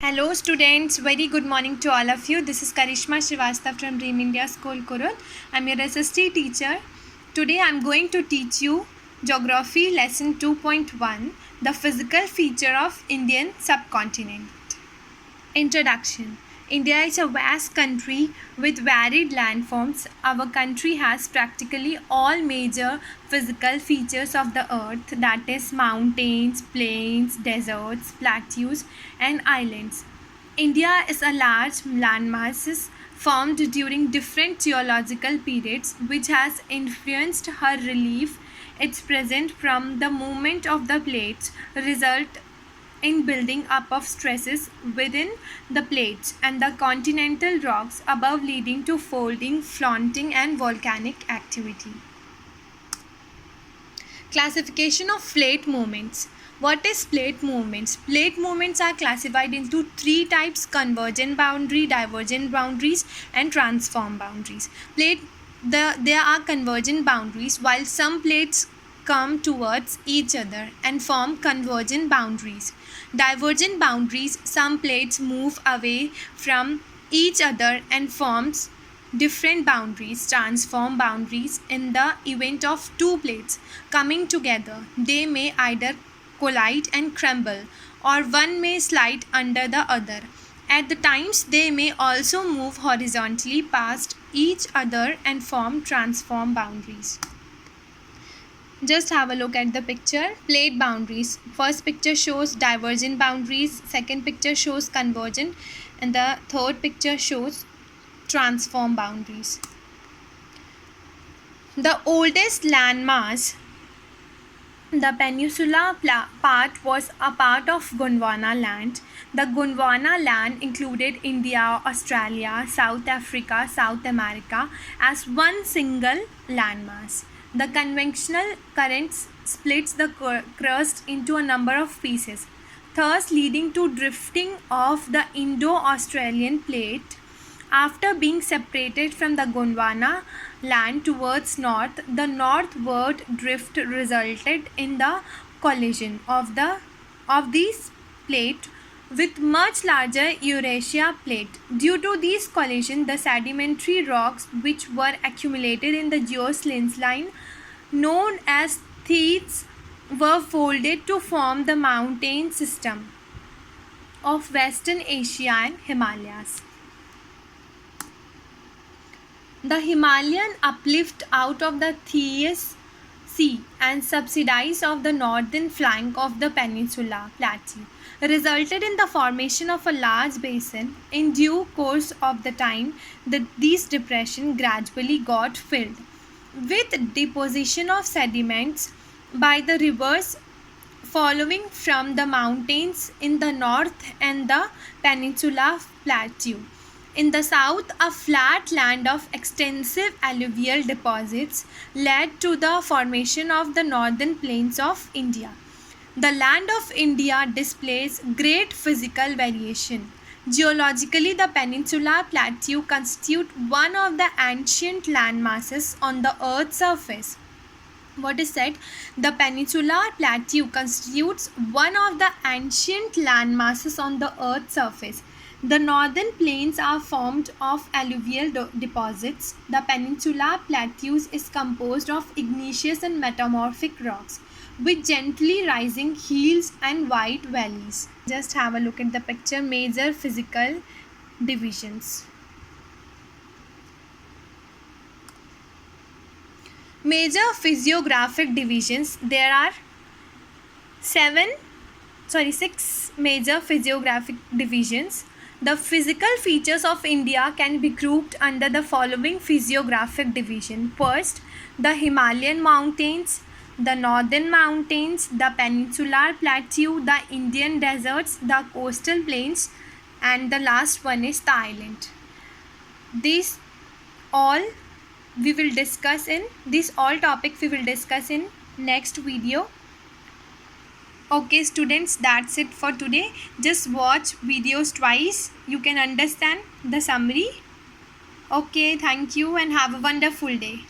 Hello students, very good morning to all of you. This is Karishma Srivastav from Dream India School Kurut. I'm your SST teacher. Today I'm going to teach you Geography Lesson 2.1, the physical feature of Indian subcontinent. Introduction. India is a vast country with varied landforms. Our country has practically all major physical features of the earth, that is mountains, plains, deserts, plateaus and islands. India is a large landmasses formed during different geological periods which has influenced her relief. Its present from the movement of the plates result in building up of stresses within the plates and the continental rocks above, leading to folding, flaunting and volcanic activity. Classification of plate movements. What is plate movements? Plate movements are classified into three types: convergent boundary, divergent boundaries and transform boundaries. There are convergent boundaries, while some plates come towards each other and form convergent boundaries. Divergent boundaries, some plates move away from each other and forms different boundaries. Transform boundaries, in the event of two plates coming together, they may either collide and crumble, or one may slide under the other. At the times, they may also move horizontally past each other and form transform boundaries. Just have a look at the picture. Plate boundaries. First picture shows divergent boundaries, second picture shows convergent, and the third picture shows transform boundaries. The oldest landmass, the peninsula part, was a part of Gondwana land. The Gondwana land included India, Australia, South Africa, South America as one single landmass. The convectional current splits the crust into a number of pieces, thus leading to drifting of the Indo-Australian plate. After being separated from the Gondwana land towards north, the northward drift resulted in the collision of these plates with much larger Eurasia plate. Due to these collision, the sedimentary rocks which were accumulated in the geosyncline known as theates were folded to form the mountain system of Western Asia and Himalayas. The Himalayan uplift out of the Thetis Sea and subsidies of the northern flank of the peninsula plateau resulted in the formation of a large basin. In due course of the time, these depressions gradually got filled with deposition of sediments by the rivers following from the mountains in the north and the peninsula plateau. In the south, a flat land of extensive alluvial deposits led to the formation of the northern plains of India. The land of India displays great physical variation. Geologically, the Peninsula Plateau constitutes one of the ancient landmasses on the Earth's surface. What is said? The Peninsular Plateau constitutes one of the ancient landmasses on the Earth's surface. The northern plains are formed of alluvial deposits. The Peninsula Plateau is composed of igneous and metamorphic rocks with gently rising hills and wide valleys. Just have a look at the picture. Major physical divisions. Major physiographic divisions. There are 6 major physiographic divisions. The physical features of India can be grouped under the following physiographic division. First, the Himalayan mountains, the northern mountains, the peninsular plateau, the Indian deserts, the coastal plains, and the last one is the island. These all we will discuss in topics we will discuss in next video. Okay students, that's it for today. Just watch videos twice. You can understand the summary. Okay, thank you and have a wonderful day.